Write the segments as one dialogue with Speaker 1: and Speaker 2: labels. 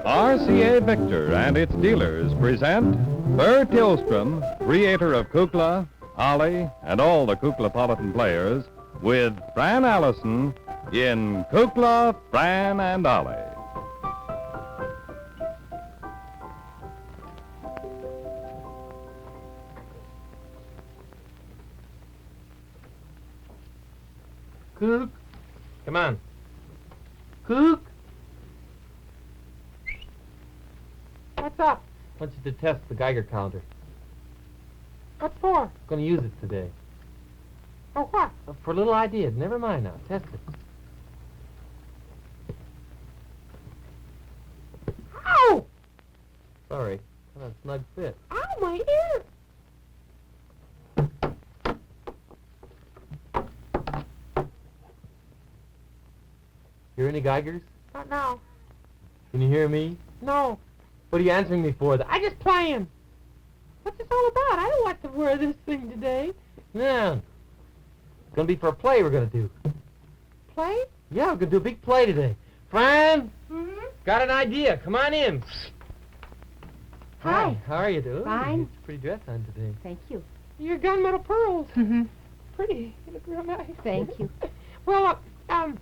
Speaker 1: RCA Victor and its dealers present Bert Tillstrom, creator of Kukla, Ollie, and all the Kuklapolitan players, with Fran Allison in Kukla, Fran and Ollie.
Speaker 2: Cook, come on. Cook. What's up? I want you to test the Geiger counter.
Speaker 3: What for?
Speaker 2: I'm going to use it today.
Speaker 3: For what?
Speaker 2: For a little idea. Never mind now. Test it.
Speaker 3: Ow!
Speaker 2: Sorry. Kind of snug fit.
Speaker 3: Ow, my ear!
Speaker 2: Hear any Geigers?
Speaker 3: Not now.
Speaker 2: Can you hear me?
Speaker 3: No.
Speaker 2: What are you answering me for?
Speaker 3: I just playing. What's this all about? I don't want to wear this thing today.
Speaker 2: Yeah. It's going to be for a play we're going to do.
Speaker 3: Play?
Speaker 2: Yeah, we're going to do a big play today. Fran?
Speaker 3: Mm-hmm.
Speaker 2: Got an idea. Come on in.
Speaker 4: Hi.
Speaker 2: How are you doing?
Speaker 4: Fine.
Speaker 2: It's pretty dress on today.
Speaker 4: Thank you.
Speaker 3: Your gunmetal pearls.
Speaker 4: Mm-hmm.
Speaker 3: Pretty. You look real nice.
Speaker 4: Thank you.
Speaker 3: Well, I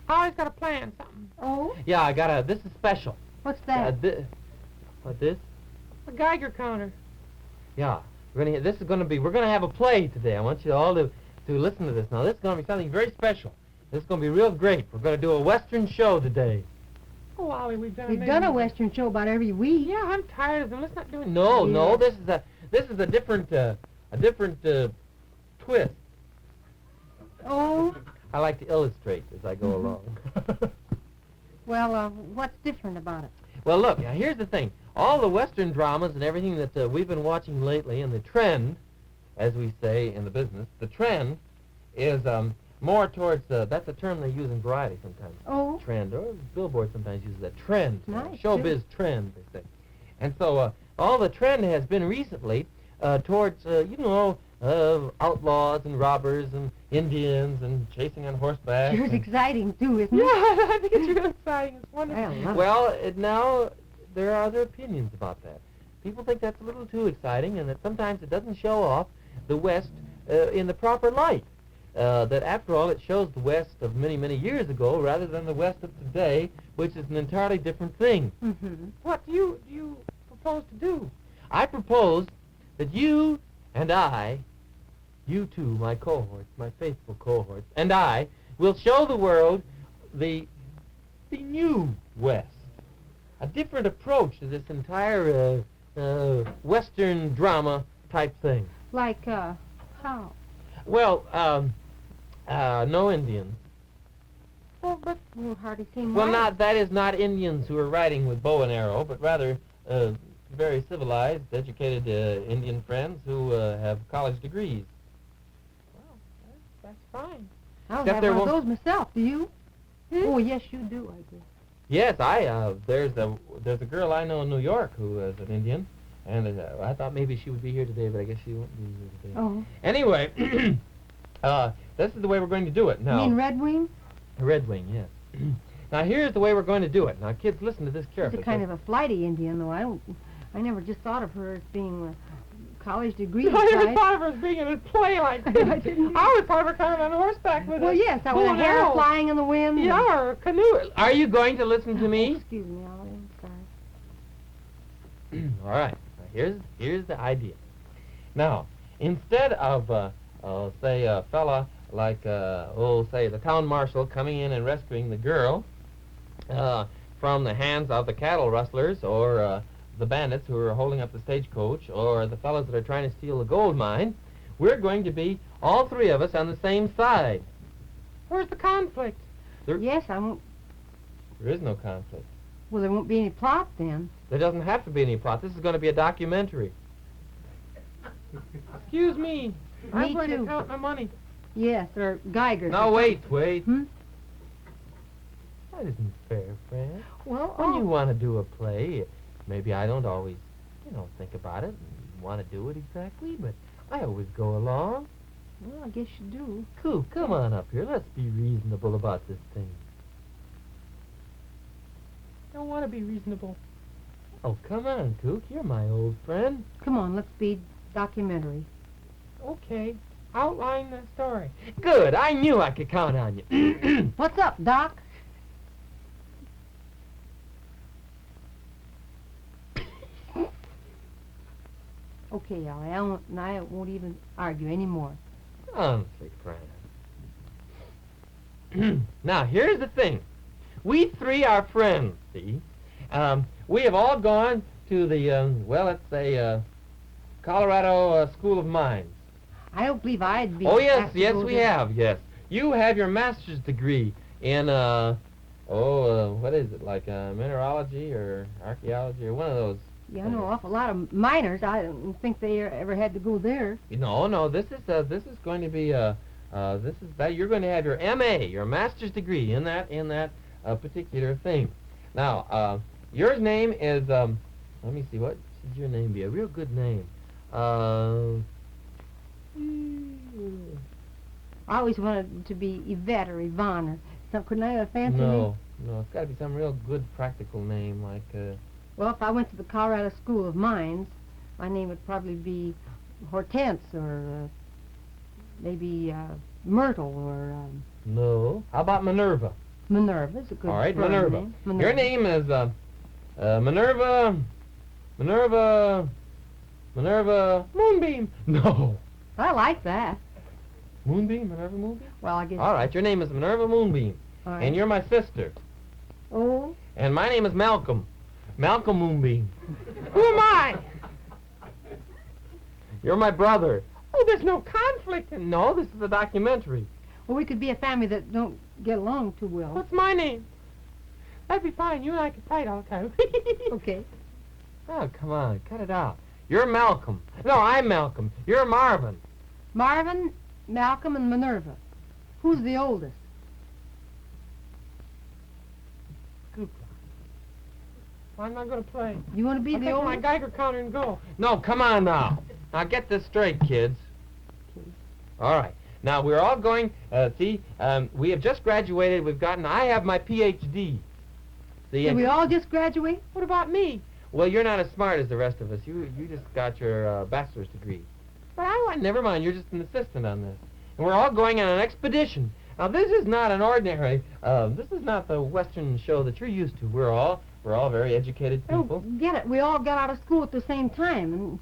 Speaker 3: always got to plan something.
Speaker 4: Oh?
Speaker 2: Yeah, I got a... This is special.
Speaker 4: What's that?
Speaker 2: What, this?
Speaker 3: A Geiger counter.
Speaker 2: Yeah. We're going to have a play today. I want you all to listen to this. Now, this is going to be something very special. This is going to be real great. We're going to do a Western show today.
Speaker 3: Oh, Ollie, we've done
Speaker 4: We've done a Western show about every week.
Speaker 3: Yeah, I'm tired of them. Let's not do it.
Speaker 2: No, this is a different twist.
Speaker 4: Oh?
Speaker 2: I like to illustrate as I go along.
Speaker 4: Well, what's different about it?
Speaker 2: Well, look, now here's the thing. All the Western dramas and everything that we've been watching lately, and the trend, as we say in the business, the trend is more towards, that's a term they use in variety sometimes.
Speaker 4: Oh?
Speaker 2: Trend, or Billboard sometimes uses that. Trend.
Speaker 4: Nice,
Speaker 2: Showbiz trend, they say. And so all the trend has been recently towards, outlaws and robbers and Indians and chasing on horseback.
Speaker 4: Sure, it's exciting, too, isn't
Speaker 3: Yeah,
Speaker 4: it?
Speaker 3: I think it's real exciting. It's wonderful.
Speaker 2: Well, now there are other opinions about that. People think that's a little too exciting and that sometimes it doesn't show off the West in the proper light. That after all, it shows the West of many, many years ago rather than the West of today, which is an entirely different thing.
Speaker 4: Mm-hmm.
Speaker 3: What do you propose to do?
Speaker 2: I propose that you and I, you two, my cohorts, my faithful cohorts, and I will show the world the new West. A different approach to this entire Western drama type thing.
Speaker 4: Like, how?
Speaker 2: Well, no Indians.
Speaker 4: Oh, but we'll hardly see
Speaker 2: Well, that is not Indians who are riding with bow and arrow, but rather very civilized, educated Indian friends who have college degrees.
Speaker 3: Well, that's fine.
Speaker 4: I don't
Speaker 2: Except
Speaker 4: have
Speaker 2: there
Speaker 4: one of those myself. Do you? Oh, yes, you do, I do.
Speaker 2: Yes, there's a girl I know in New York who is an Indian, and I thought maybe she would be here today, but I guess she won't be here today.
Speaker 4: Oh.
Speaker 2: Anyway, this is the way we're going to do it. Now,
Speaker 4: You mean Red Wing?
Speaker 2: Red Wing, yes. Now, here's the way we're going to do it. Now, kids, listen to this
Speaker 4: She's
Speaker 2: carefully.
Speaker 4: a kind of a flighty Indian, though. I never just thought of her as being college degree.
Speaker 3: I never thought of her as being in a play like this.
Speaker 4: I didn't.
Speaker 3: I always thought of her kind of on horseback with
Speaker 4: Well, yes, I with her hair flying in the wind.
Speaker 3: Yeah, or a canoe.
Speaker 2: Are you going to listen to me?
Speaker 4: Excuse me, Ollie. I'm sorry.
Speaker 2: All right. Now, here's the idea. Now, instead of, say, a fella like, say, the town marshal coming in and rescuing the girl from the hands of the cattle rustlers or the bandits who are holding up the stagecoach or the fellows that are trying to steal the gold mine, we're going to be, all three of us, on the same side.
Speaker 3: Where's the conflict?
Speaker 4: Yes, I won't.
Speaker 2: There is no conflict.
Speaker 4: Well, there won't be any plot then.
Speaker 2: There doesn't have to be any plot. This is going to be a documentary.
Speaker 3: Excuse me. I'm
Speaker 4: Me
Speaker 3: going
Speaker 4: too.
Speaker 3: to count my money.
Speaker 4: Yes, or Geiger.
Speaker 2: Now, wait.
Speaker 4: Hmm?
Speaker 2: That isn't fair, Fran.
Speaker 4: Well,
Speaker 2: When you want to do a play, maybe I don't always, think about it and want to do it exactly, but I always go along.
Speaker 4: Well, I guess you do.
Speaker 2: Coop, come on up here. Let's be reasonable about this thing.
Speaker 3: don't want to be reasonable.
Speaker 2: Oh, come on, Kook. You're my old friend.
Speaker 4: Come on, let's be documentary.
Speaker 3: Okay, outline the story.
Speaker 2: Good. I knew I could count on you.
Speaker 4: What's up, Doc? Okay, Ollie, I won't even argue anymore.
Speaker 2: Honestly, Fran. Now, here's the thing. We three are friends, see? We have all gone to the, well, let's say, Colorado School of Mines.
Speaker 4: I don't believe I'd be...
Speaker 2: Oh, yes,
Speaker 4: asked to
Speaker 2: yes,
Speaker 4: go
Speaker 2: we
Speaker 4: there.
Speaker 2: have, yes. You have your master's degree in, what is it, like mineralogy or archaeology or one of those?
Speaker 4: Yeah, I know an awful lot of miners. I don't think they ever had to go there.
Speaker 2: No, this is going to be, you're going to have your MA, your master's degree in that particular thing. Now, your name is, let me see, what should your name be? A real good name.
Speaker 4: I always wanted to be Yvette or Yvonne or something. Couldn't I have a fancy name?
Speaker 2: No, it's got to be some real good practical name like,
Speaker 4: Well, if I went to the Colorado School of Mines, my name would probably be Hortense or maybe Myrtle or
Speaker 2: no. How about Minerva?
Speaker 4: Minerva's a good
Speaker 2: All right,
Speaker 4: firm
Speaker 2: Minerva.
Speaker 4: name.
Speaker 2: Your name is Minerva Moonbeam. No.
Speaker 4: I like that.
Speaker 2: Moonbeam, Minerva Moonbeam?
Speaker 4: Well, I guess...
Speaker 2: All right, your name is Minerva Moonbeam.
Speaker 4: All right.
Speaker 2: And you're my sister.
Speaker 4: Oh?
Speaker 2: And my name is Malcolm. Malcolm Moonbeam. Who am I? You're my brother.
Speaker 3: Oh, there's no conflict.
Speaker 2: No, this is a documentary.
Speaker 4: Well, we could be a family that don't get along too well.
Speaker 3: What's my name? That'd be fine. You and I could fight all the time.
Speaker 4: Okay.
Speaker 2: Oh, come on, cut it out. You're Malcolm. No, I'm Malcolm. You're Marvin.
Speaker 4: Marvin, Malcolm, and Minerva. Who's the oldest?
Speaker 3: Kukla. Well, I'm not going to play.
Speaker 4: You want to be
Speaker 3: I'll
Speaker 4: the
Speaker 3: take my
Speaker 4: oldest?
Speaker 3: Geiger counter and go.
Speaker 2: No, come on now. Now get this straight, kids. All right. Now we're all going. We have just graduated. I have my PhD. See,
Speaker 4: Did we all just graduate?
Speaker 3: What about me?
Speaker 2: well, you're not as smart as the rest of us. You just got your bachelor's degree. But never mind. You're just an assistant on this. And we're all going on an expedition. Now this is not an ordinary. This is not the Western show that you're used to. We're all very educated people.
Speaker 4: Oh, get it. We all got out of school at the same time. And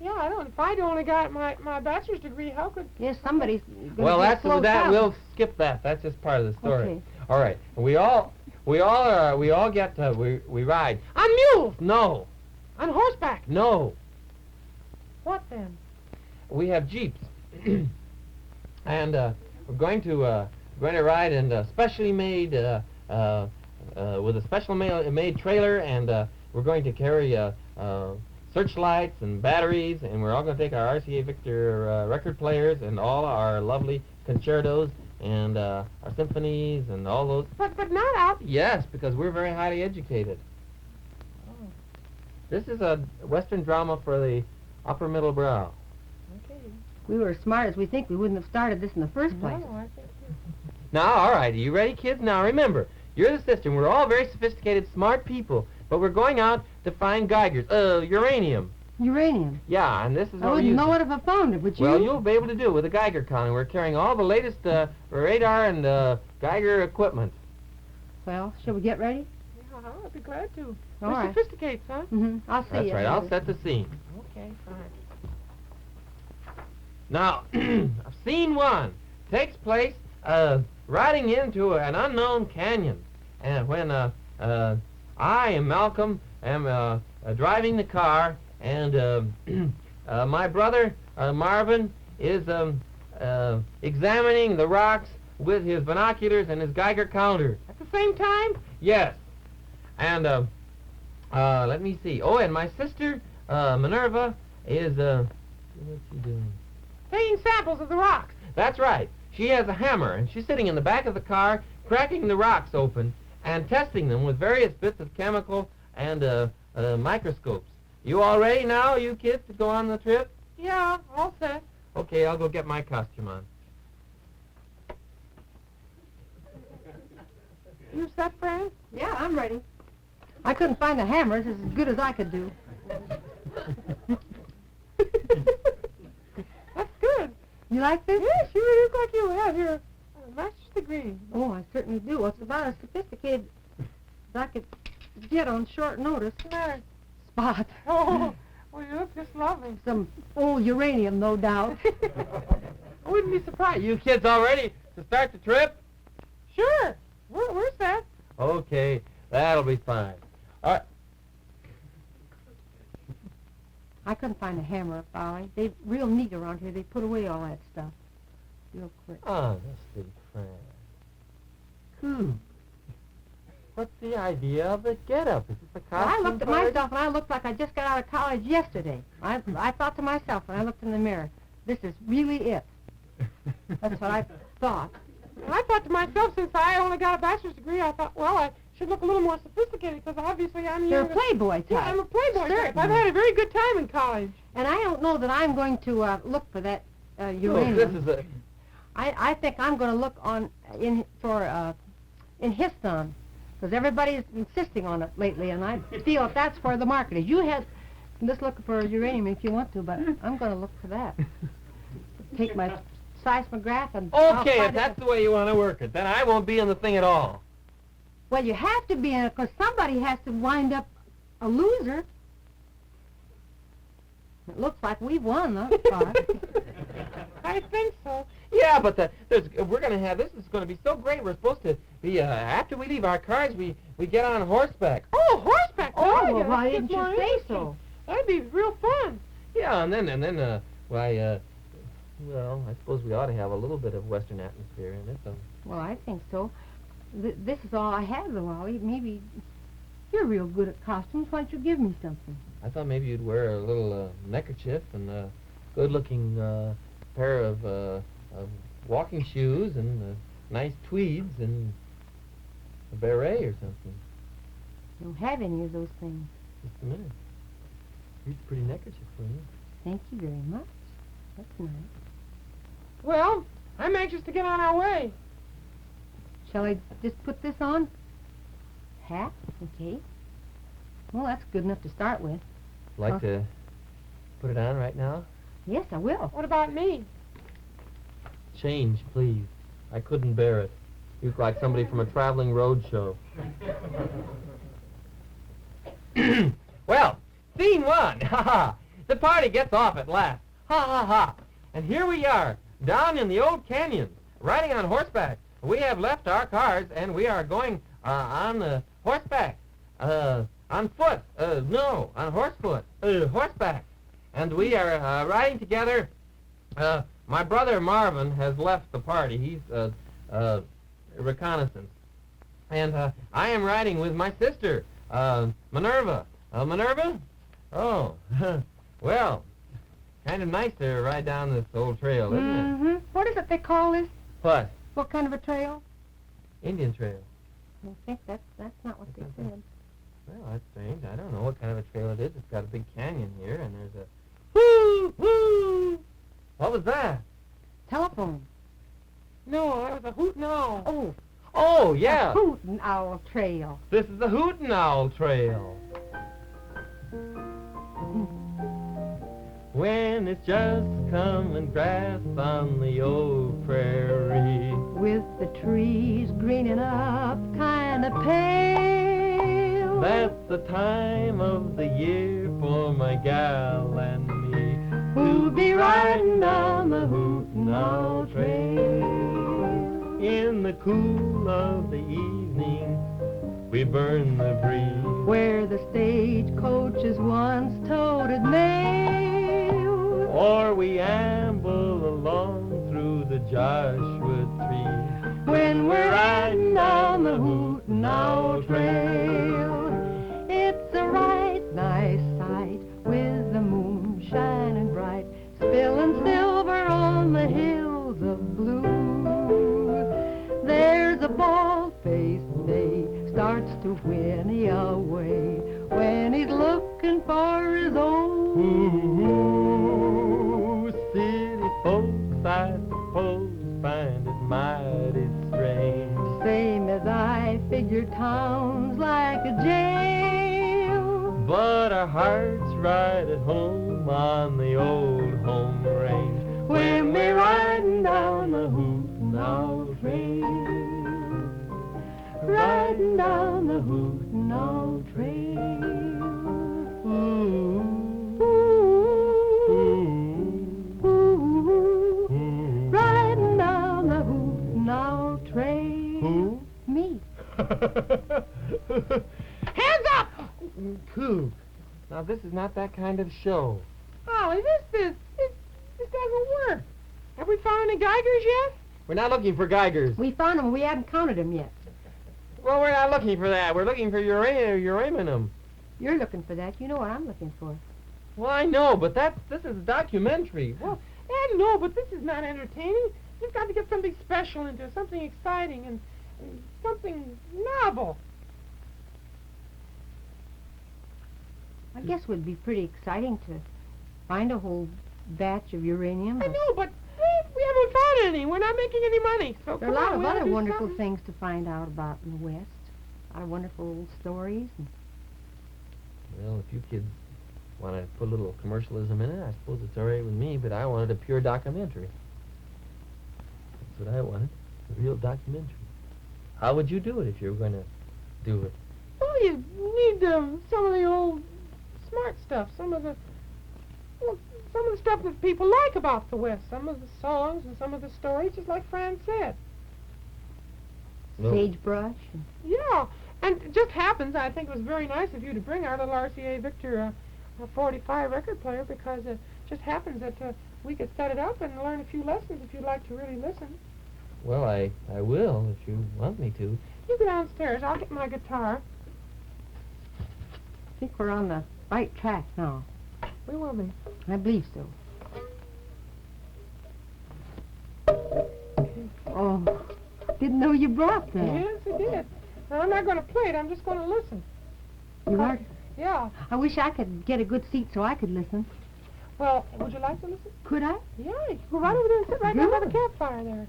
Speaker 3: Yeah, I don't. If I'd only got my bachelor's degree, how could...
Speaker 4: yes, somebody's gonna
Speaker 2: Well,
Speaker 4: get
Speaker 2: that's
Speaker 4: close
Speaker 2: that.
Speaker 4: out.
Speaker 2: We'll skip that. That's just part of the story.
Speaker 4: Okay.
Speaker 2: All right. We all get we ride
Speaker 3: On mules!
Speaker 2: No,
Speaker 3: On horseback!
Speaker 2: no.
Speaker 3: What then?
Speaker 2: We have jeeps, and we're going to ride in a specially made with a special made trailer, and we're going to carry searchlights and batteries, and we're all going to take our RCA Victor record players and all our lovely concertos and our symphonies and all those.
Speaker 3: But not out...
Speaker 2: Yes, because we're very highly educated.
Speaker 3: Oh,
Speaker 2: This is a Western drama for the upper middle brow.
Speaker 3: okay.
Speaker 4: We were as smart as we think. We wouldn't have started this in the first place.
Speaker 3: No, I think...
Speaker 2: Now, all right, are you ready, kids? Now, remember, you're the sister, and we're all very sophisticated, smart people, but we're going out to find Geigers. Uranium.
Speaker 4: Uranium.
Speaker 2: Yeah, and this is
Speaker 4: I
Speaker 2: what we
Speaker 4: wouldn't
Speaker 2: use.
Speaker 4: know it if I found it, would you?
Speaker 2: Well, you'll be able to do it with a Geiger counter. We're carrying all the latest radar and Geiger equipment.
Speaker 4: Well, shall we get ready?
Speaker 3: Yeah, I'd be glad to.
Speaker 4: All
Speaker 3: We're
Speaker 4: right.
Speaker 3: sophisticates, huh?
Speaker 4: Mm-hmm. I'll see
Speaker 2: That's
Speaker 4: you.
Speaker 2: right. I'll set the scene.
Speaker 3: Okay, fine.
Speaker 2: Now, scene one takes place riding into an unknown canyon, and when I and Malcolm am driving the car, and my brother Marvin is examining the rocks with his binoculars and his Geiger counter.
Speaker 3: At the same time?
Speaker 2: Yes, and let me see. Oh, and my sister Minerva is what's she doing?
Speaker 3: Taking samples of the rocks.
Speaker 2: That's right. She has a hammer, and she's sitting in the back of the car, cracking the rocks open and testing them with various bits of chemical and microscopes. You all ready now, you kids, to go on the trip?
Speaker 3: Yeah, all set.
Speaker 2: Okay, I'll go get my costume on.
Speaker 3: You set, Fran?
Speaker 4: Yeah, I'm ready. I couldn't find the hammer. It's as good as I could do.
Speaker 3: That's good.
Speaker 4: You like this?
Speaker 3: Yes, you look like you have your master's degree.
Speaker 4: Oh, I certainly do. Well, it's about as sophisticated as I could get on short notice.
Speaker 3: Nice.
Speaker 4: Spot.
Speaker 3: Oh, well, you look just lovely.
Speaker 4: Some old uranium, no doubt.
Speaker 2: I wouldn't be surprised. You kids all ready to start the trip?
Speaker 3: Sure. We're set.
Speaker 2: Okay, that'll be fine. All right.
Speaker 4: I couldn't find a hammer, Ollie. They're real neat around here. They put away all that stuff real quick.
Speaker 2: Honestly, Fran. Cool. What's the idea of the get-up? Is this a
Speaker 4: Well,
Speaker 2: costume
Speaker 4: I looked at
Speaker 2: party?
Speaker 4: myself, and I looked like I just got out of college yesterday. I thought to myself when I looked in the mirror, this is really it. That's what I thought.
Speaker 3: And I thought to myself, since I only got a bachelor's degree, I thought, well, I should look a little more sophisticated because obviously I'm
Speaker 4: You're a
Speaker 3: young.
Speaker 4: playboy type.
Speaker 3: Yeah, I'm a playboy type.
Speaker 4: Certainly.
Speaker 3: I've had a very good time in college.
Speaker 4: And I don't know that I'm going to look for that
Speaker 2: Look,
Speaker 4: uranium.
Speaker 2: this is a...
Speaker 4: I think I'm going to look in Hootin, because everybody's insisting on it lately, and I feel that that's where the market is. You just look for uranium if you want to, but I'm going to look for that. Take my seismograph and... I'll
Speaker 2: Okay,
Speaker 4: find
Speaker 2: if that's the way you want to work it, then I won't be in the thing at all.
Speaker 4: Well, you have to be in it, because somebody has to wind up a loser. It looks like we've won thus far.
Speaker 3: I think so.
Speaker 2: Yeah, but we're going to have... This is going to be so great. We're supposed to be... after we leave our cars, we get on horseback.
Speaker 3: Oh, horseback.
Speaker 4: Oh,
Speaker 3: yeah,
Speaker 4: well, why
Speaker 3: that's
Speaker 4: didn't you
Speaker 3: more
Speaker 4: say
Speaker 3: interesting.
Speaker 4: so?
Speaker 3: That'd be real fun.
Speaker 2: Yeah, and then, well, I suppose we ought to have a little bit of Western atmosphere in it. So.
Speaker 4: Well, I think so. This is all I have, though, Ollie. Maybe you're real good at costumes. Why don't you give me something?
Speaker 2: I thought maybe you'd wear a little neckerchief and a good-looking pair of walking shoes and nice tweeds and a beret or something.
Speaker 4: You don't have any of those things.
Speaker 2: Just a minute. Here's a pretty neckerchief for you.
Speaker 4: Thank you very much. That's nice.
Speaker 3: Well, I'm anxious to get on our way.
Speaker 4: Shall I just put this on? Hat? Okay. Well, that's good enough to start with.
Speaker 2: Like to put it on right now?
Speaker 4: Yes, I will.
Speaker 3: What about me?
Speaker 2: Change, please. I couldn't bear it. You look like somebody from a traveling road show. Well, scene one. Ha ha. The party gets off at last. Ha ha ha. And here we are, down in the old canyon, riding on horseback. We have left our cars, and we are going on horseback. On foot. No, on horsefoot. Horseback. And we are riding together. My brother Marvin has left the party. He's reconnaissance. And I am riding with my sister, Minerva. Minerva? Oh, well, kind of nice to ride down this old trail, isn't it?
Speaker 4: Mm-hmm. What is it they call this?
Speaker 2: What?
Speaker 4: What kind of a trail?
Speaker 2: Indian trail.
Speaker 4: I think that's not what they said.
Speaker 2: Well, that's strange. I don't know what kind of a trail it is. It's got a big canyon here, and there's a... Whoo! Whoo! What was that?
Speaker 4: Telephone.
Speaker 3: No, that was a hoot no.
Speaker 4: Oh,
Speaker 2: Oh, yeah.
Speaker 4: a Hootin' Owl Trail.
Speaker 2: This is the Hootin' Owl Trail. When it's just common grass on the old prairie,
Speaker 4: With the trees greening up kind of pale.
Speaker 2: that's the time of the year for my gal and me.
Speaker 4: Who'll be riding down the Hootin' Owl Trail.
Speaker 2: In the cool of the evening, we burn the breeze.
Speaker 4: Where the stagecoaches once toted mail.
Speaker 2: Or we amble along through the Joshua trees.
Speaker 4: When we're riding down the Hootin' Owl Trail. It's a right nice sight with the moon shining bright, spilling silver on the hills of blue. There's a bald-faced day starts to whinny away when he's looking for his old.
Speaker 2: Ooh, city folks, I suppose, find it mighty strange.
Speaker 4: Same as I figure town's like a jail.
Speaker 2: but our hearts right at home on the old home range when we're riding down the Hootin' Owl Trail. Riding down the Hootin' Owl Trail. Ooh, ooh, ooh, ooh,
Speaker 4: Riding down the Hootin' Owl Trail.
Speaker 2: Who?
Speaker 4: Me.
Speaker 3: Hands up!
Speaker 2: Coop. Now, this is not that kind of show.
Speaker 3: Ollie, this doesn't work. Have we found any Geigers yet?
Speaker 2: We're not looking for Geigers.
Speaker 4: We found them. We haven't counted them yet.
Speaker 2: Well, we're not looking for that. We're looking for uranium.
Speaker 4: You're looking for that. You know what I'm looking for.
Speaker 2: Well, I know, but this is a documentary.
Speaker 3: Well, I know, but this is not entertaining. You've got to get something special into it, something exciting and something novel.
Speaker 4: I guess it would be pretty exciting to find a whole batch of uranium.
Speaker 3: I know, but we haven't found any. We're not making any money. So
Speaker 4: There are a
Speaker 3: come
Speaker 4: lot
Speaker 3: on,
Speaker 4: of
Speaker 3: we ought to
Speaker 4: other
Speaker 3: do
Speaker 4: wonderful
Speaker 3: something.
Speaker 4: things to find out about in the West. A lot of wonderful old stories.
Speaker 2: Well, if you kids want to put a little commercialism in it, I suppose it's all right with me, but I wanted a pure documentary. That's what I wanted, a real documentary. How would you do it if you were going to do it?
Speaker 3: Well, you need some of the old smart stuff, some of the stuff that people like about the West, some of the songs and some of the stories, just like Fran said.
Speaker 2: No.
Speaker 4: Sagebrush.
Speaker 3: Yeah, and it just happens, I think it was very nice of you to bring our little RCA Victor 45 record player, because it just happens that we could set it up and learn a few lessons if you'd like to really listen.
Speaker 2: Well, I will if you want me to.
Speaker 3: You go downstairs, I'll get my guitar.
Speaker 4: I think we're on the right track now.
Speaker 3: We will be.
Speaker 4: I believe so. Oh, didn't know you brought that.
Speaker 3: Yes, it did. Now, I'm not going to play it, I'm just going to listen.
Speaker 4: You are?
Speaker 3: Yeah.
Speaker 4: I wish I could get a good seat so I could listen.
Speaker 3: Well, would you like to listen?
Speaker 4: Could I?
Speaker 3: Yeah, you go right over there and sit right down by the
Speaker 4: Good.
Speaker 3: campfire there.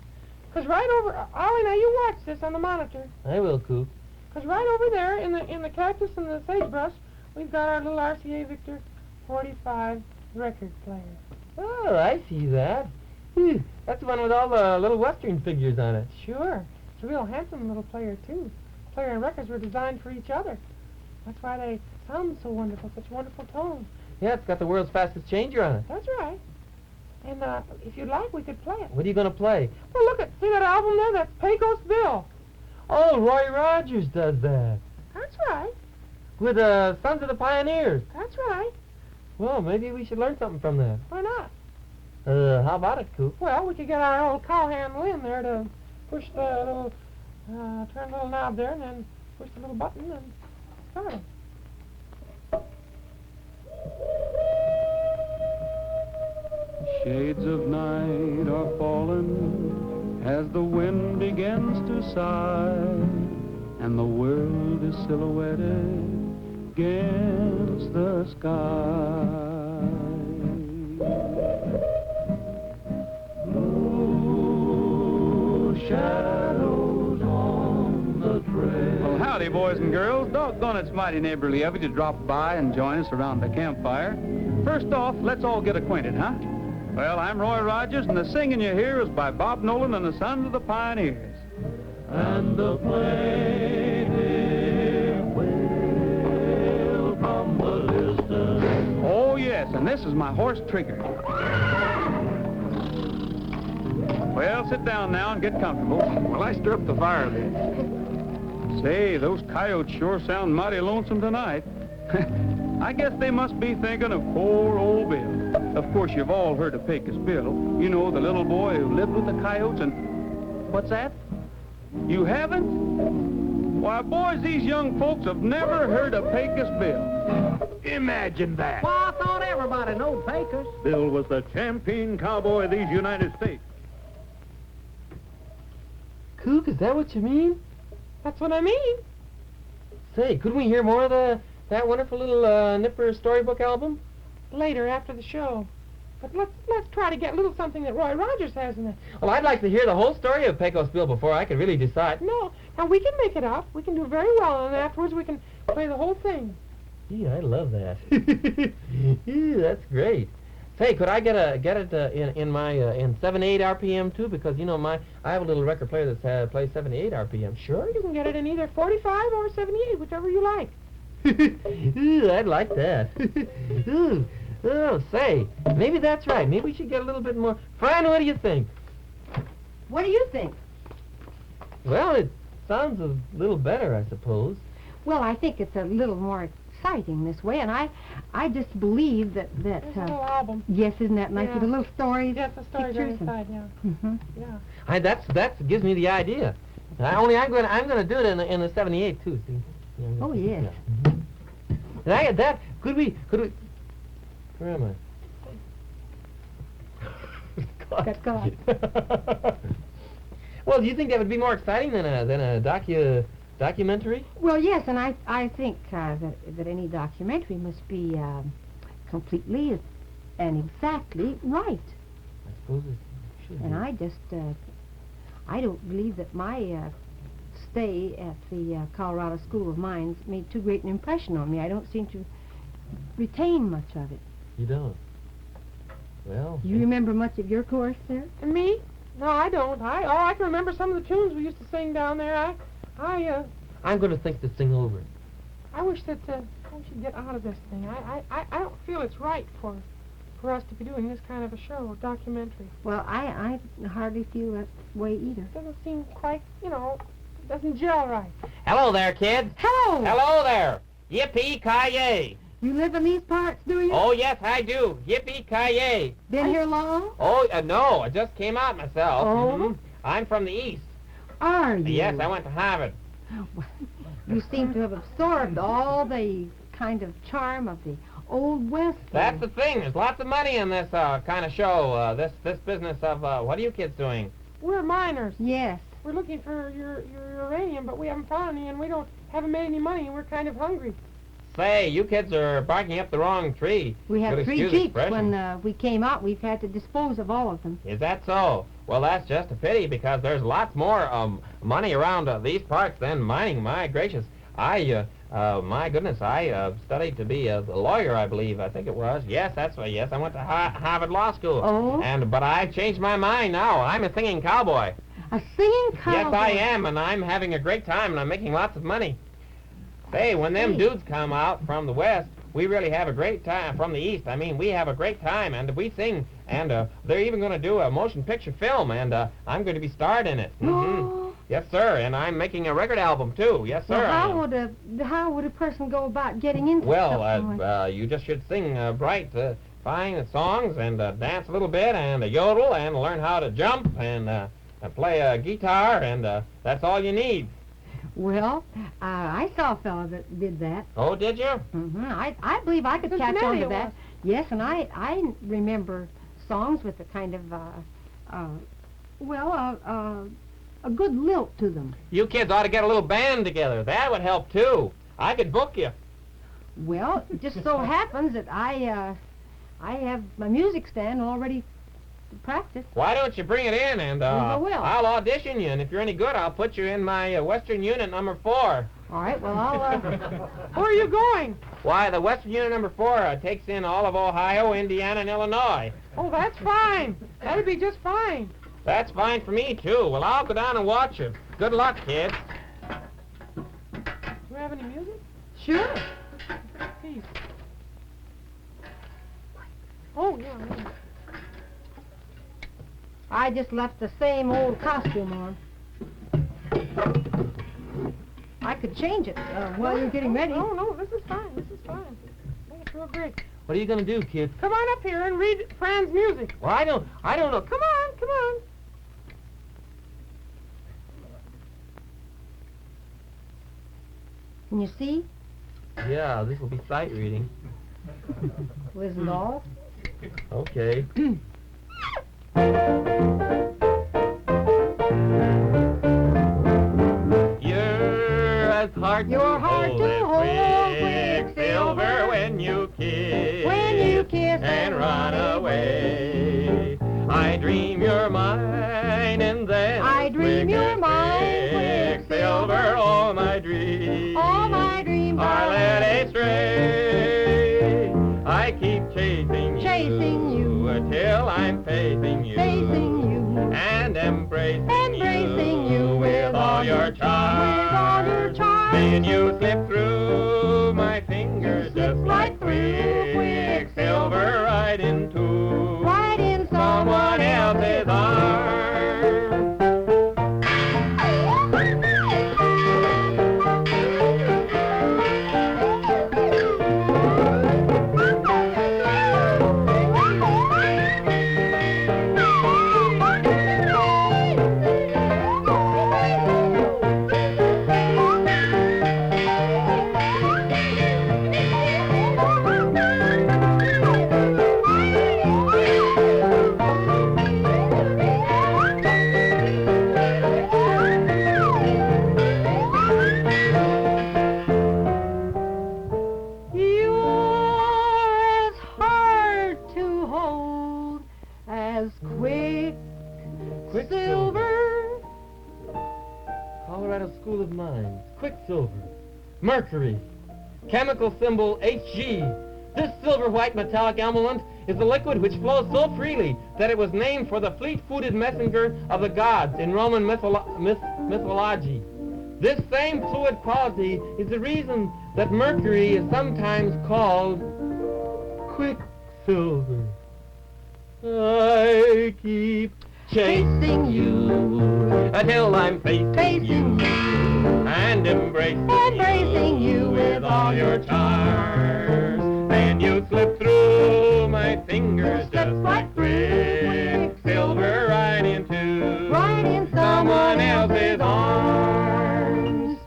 Speaker 3: Because right over, Ollie, now you watch this on the monitor.
Speaker 2: I will, Coop.
Speaker 3: Because right over there in the cactus and the sagebrush, we've got our little RCA Victor 45 record player.
Speaker 2: Oh, I see that. That's the one with all the little Western figures on it.
Speaker 3: Sure. It's a real handsome little player, too. Player and records were designed for each other. That's why they sound so wonderful, such wonderful tones.
Speaker 2: Yeah, it's got the world's fastest changer on it.
Speaker 3: That's right. And if you'd like, we could play it.
Speaker 2: What are you going to play?
Speaker 3: Well, look see that album there? That's Pecos Bill.
Speaker 2: Oh, Roy Rogers does that.
Speaker 3: That's right.
Speaker 2: With Sons of the Pioneers.
Speaker 3: That's right.
Speaker 2: Well, maybe we should learn something from that.
Speaker 3: Why not?
Speaker 2: How about it, Coop?
Speaker 3: Well, we could get our old cowhand Lynn there to push the little, turn the little knob there, and then push the little button and start it.
Speaker 5: Shades of night are falling as the wind begins to sigh, and the world is silhouetted against the sky. Blue shadows on the trail.
Speaker 6: Well, howdy, boys and girls. Doggone, it's mighty neighborly of you to drop by and join us around the campfire. First off, let's all get acquainted, huh? Well, I'm Roy Rogers, and the singing you hear is by Bob Nolan and the Sons of the Pioneers.
Speaker 5: And the plaintive wail from the distance.
Speaker 6: Oh, yes, and this is my horse, Trigger. Well, sit down now and get comfortable.
Speaker 1: Well, I stir up the fire then.
Speaker 6: Say, those coyotes sure sound mighty lonesome tonight. I guess they must be thinking of poor old Bill. Of course, you've all heard of Pecos Bill. You know, the little boy who lived with the coyotes and... What's that? You haven't? Why, boys, these young folks have never heard of Pecos Bill.
Speaker 1: Imagine that.
Speaker 7: Well, I thought everybody knowed Pecos.
Speaker 1: Bill was the champion cowboy of these United States.
Speaker 2: Coop, is that what you mean?
Speaker 3: That's what I mean.
Speaker 2: Say, couldn't we hear more of that wonderful little Nipper storybook album?
Speaker 3: Later, after the show. But let's try to get a little something that Roy Rogers has in it.
Speaker 2: Well, I'd like to hear the whole story of Pecos Bill before I could really decide.
Speaker 3: No, now we can make it up. We can do very well, and afterwards we can play the whole thing.
Speaker 2: Gee, I love that. That's great. Say, could I get it in my in 78 RPM too? Because you know I have a little record player that plays 78 RPM.
Speaker 3: Sure, you can get it in either 45 or 78, whichever you like.
Speaker 2: Ooh, I'd like that. Ooh, oh, say, maybe that's right. Maybe we should get a little bit more. Fran, what do you think?
Speaker 4: What do you think?
Speaker 2: Well, it sounds a little better, I suppose.
Speaker 4: Well, I think it's a little more exciting this way, and I just believe that
Speaker 3: There's a little album.
Speaker 4: yes, isn't that nice
Speaker 3: Yeah.
Speaker 4: with the little stories?
Speaker 3: Yes, the story's
Speaker 4: pictures
Speaker 3: inside, yeah.
Speaker 4: Mm-hmm.
Speaker 3: Yeah.
Speaker 2: That gives me the idea. I'm gonna do it in the 78 too. See? Yeah,
Speaker 4: Oh, yes.
Speaker 2: Yeah. And I get that. Could we? Where am I?
Speaker 4: Got caught.
Speaker 2: Well, do you think that would be more exciting than a documentary?
Speaker 4: Well, yes, and I think that any documentary must be completely and exactly right.
Speaker 2: I suppose it should.
Speaker 4: And
Speaker 2: be.
Speaker 4: I don't believe that my stay at the Colorado School of Mines made too great an impression on me. I don't seem to retain much of it.
Speaker 2: You don't. Well.
Speaker 4: Do you remember much of your course there?
Speaker 3: And me? No, I don't. I can remember some of the tunes we used to sing down there.
Speaker 2: I'm going to think this thing over.
Speaker 3: I wish that we should get out of this thing. I don't feel it's right for us to be doing this kind of a show, a documentary.
Speaker 4: Well, I hardly feel that way either.
Speaker 3: It doesn't seem quite, doesn't gel right.
Speaker 2: Hello there, kids.
Speaker 4: Hello!
Speaker 2: Hello there. Yippee-ki-yay.
Speaker 4: You live in these parts, do you?
Speaker 2: Oh, yes, I do. Yippee-ki-yay.
Speaker 4: Been here long?
Speaker 2: Oh, no, I just came out myself.
Speaker 4: Oh?
Speaker 2: Mhm. I'm from the East.
Speaker 4: Are you?
Speaker 2: Yes, I went to Harvard.
Speaker 4: You seem to have absorbed all the kind of charm of the Old West.
Speaker 2: That's the thing. There's lots of money in this kind of show, this business of, what are you kids doing?
Speaker 3: We're miners.
Speaker 4: Yes.
Speaker 3: We're looking for your uranium, but we haven't found any, and we haven't made any money, and we're kind of hungry.
Speaker 2: Say, you kids are barking up the wrong tree.
Speaker 4: We have
Speaker 2: Good
Speaker 4: 3
Speaker 2: excuse
Speaker 4: jeeps.
Speaker 2: expression.
Speaker 4: When we came out, we've had to dispose of all of them.
Speaker 2: Is that so? Well, that's just a pity because there's lots more money around these parts than mining. My gracious, my goodness, I studied to be a lawyer, I believe. I think it was. Yes, that's right. Yes, I went to Harvard Law School.
Speaker 4: Oh?
Speaker 2: But I've changed my mind now. I'm a singing cowboy.
Speaker 4: A singing cowboy?
Speaker 2: Yes, I am, and I'm having a great time, and I'm making lots of money. Say, when them dudes come out from the West, we really have a great time. From the East, I mean, we have a great time, and we sing, and they're even going to do a motion picture film, and I'm going to be starred in it.
Speaker 4: Oh.
Speaker 2: Yes, sir, and I'm making a record album, too. Yes, sir.
Speaker 4: Well, how would a person go about getting into something like
Speaker 2: you just should sing bright, fine songs, and dance a little bit, and yodel, and learn how to jump, and play a guitar, and that's all you need.
Speaker 4: Well, I saw a fellow that did that.
Speaker 2: Oh, did you?
Speaker 4: Mm-hmm. I believe I could catch on to that.
Speaker 3: Was.
Speaker 4: Yes, and I remember songs with a kind of, a good lilt to them.
Speaker 2: You kids ought to get a little band together. That would help, too. I could book you.
Speaker 4: Well, it just so happens that I have my music stand already practiced.
Speaker 2: Why don't you bring it in, and
Speaker 4: I will.
Speaker 2: I'll audition you, and if you're any good, I'll put you in my Western Unit number 4.
Speaker 4: All right, well, I'll...
Speaker 3: Where are you going?
Speaker 2: Why, the Western Unit number 4 takes in all of Ohio, Indiana, and Illinois.
Speaker 3: Oh, that's fine. That'd be just fine.
Speaker 2: That's fine for me, too. Well, I'll go down and watch you. Good luck, kids.
Speaker 3: Do we have any music?
Speaker 4: Sure.
Speaker 3: Please. Oh, yeah.
Speaker 4: I just left the same old costume on. I could change it while you're getting ready.
Speaker 3: No, this is fine. This is fine. I think it's real great.
Speaker 2: What are you going to do, kids?
Speaker 3: Come on up here and read Fran's music.
Speaker 2: Well, I don't know.
Speaker 3: Come on.
Speaker 4: Can you see?
Speaker 2: Yeah, this will be sight reading.
Speaker 4: Well, isn't all?
Speaker 2: Okay. You're as hard
Speaker 4: You're
Speaker 2: to
Speaker 4: hard
Speaker 2: hold
Speaker 4: to
Speaker 2: as
Speaker 4: hold,
Speaker 2: Quicksilver when you kiss and run away. I dream you're mine and then
Speaker 4: I dream you're mine,
Speaker 2: Quicksilver, all my dreams
Speaker 4: all my dreams
Speaker 2: are led astray.
Speaker 4: embracing you with all your charms.
Speaker 2: Then you slip through my fingers just like Quicksilver right into someone else's arms. School of Mines, Quicksilver, Mercury, chemical symbol Hg. This silver-white metallic element is a liquid which flows so freely that it was named for the fleet-footed messenger of the gods in Roman mythology. This same fluid quality is the reason that Mercury is sometimes called Quicksilver. I keep chasing you until I'm facing you and embracing you with all your charms. Then you slip through my fingers just like Quicksilver right in someone else's arms.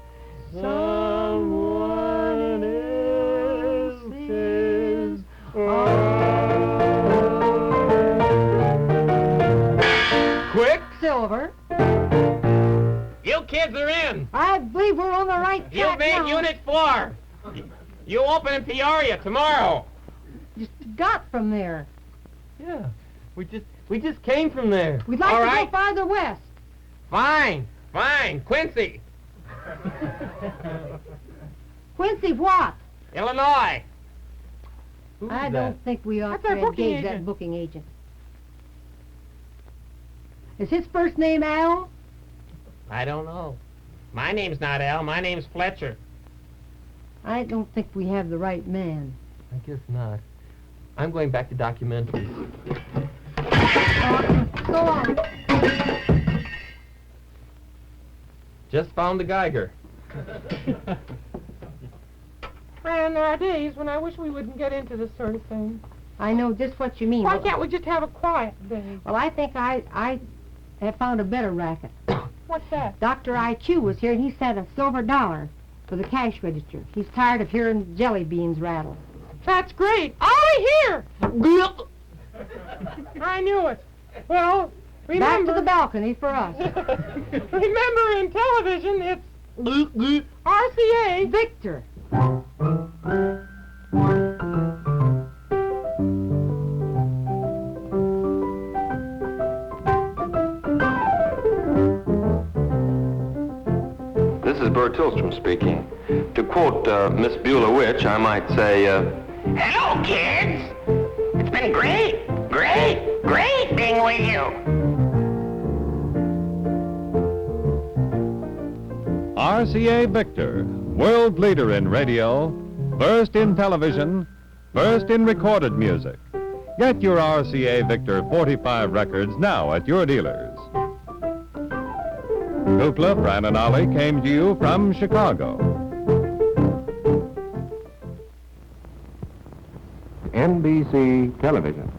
Speaker 2: Someone else's arms.
Speaker 4: Quicksilver.
Speaker 2: You kids are in.
Speaker 4: I believe we're on the right track
Speaker 2: You made
Speaker 4: now.
Speaker 2: Unit 4. You open in Peoria tomorrow.
Speaker 4: Just got from there.
Speaker 2: Yeah, we just came from there.
Speaker 4: We'd like
Speaker 2: All
Speaker 4: to
Speaker 2: right?
Speaker 4: go farther west.
Speaker 2: Fine, Quincy,
Speaker 4: Quincy what?
Speaker 2: Illinois. Who's
Speaker 4: I
Speaker 2: that?
Speaker 4: don't think we ought
Speaker 3: That's our
Speaker 4: to
Speaker 3: booking
Speaker 4: engage that
Speaker 3: agent.
Speaker 4: booking agent. Is his first name Al?
Speaker 2: I don't know. My name's not Al. My name's Fletcher.
Speaker 4: I don't think we have the right man.
Speaker 2: I guess not. I'm going back to documentaries.
Speaker 4: Go on.
Speaker 2: Just found the Geiger.
Speaker 3: Fran, there are days when I wish we wouldn't get into this sort of thing.
Speaker 4: I know just what you mean.
Speaker 3: Why can't we just have a quiet day?
Speaker 4: Well, I think I have found a better racket.
Speaker 3: What's that?
Speaker 4: Dr. IQ was here, and he sent a silver dollar for the cash register. He's tired of hearing jelly beans rattle.
Speaker 3: That's great. Ollie, here! I knew it. Well,
Speaker 4: Back
Speaker 3: remember...
Speaker 4: to the balcony for us.
Speaker 3: Remember, in television, it's... RCA.
Speaker 4: Victor.
Speaker 8: This is Bert Tillstrom speaking. To quote Miss Beulah Witch, I might say,
Speaker 9: Hello, kids. It's been great being with you.
Speaker 1: RCA Victor, world leader in radio, first in television, first in recorded music. Get your RCA Victor 45 records now at your dealers. Kukla, Fran and Ollie came to you from Chicago.
Speaker 8: NBC Television.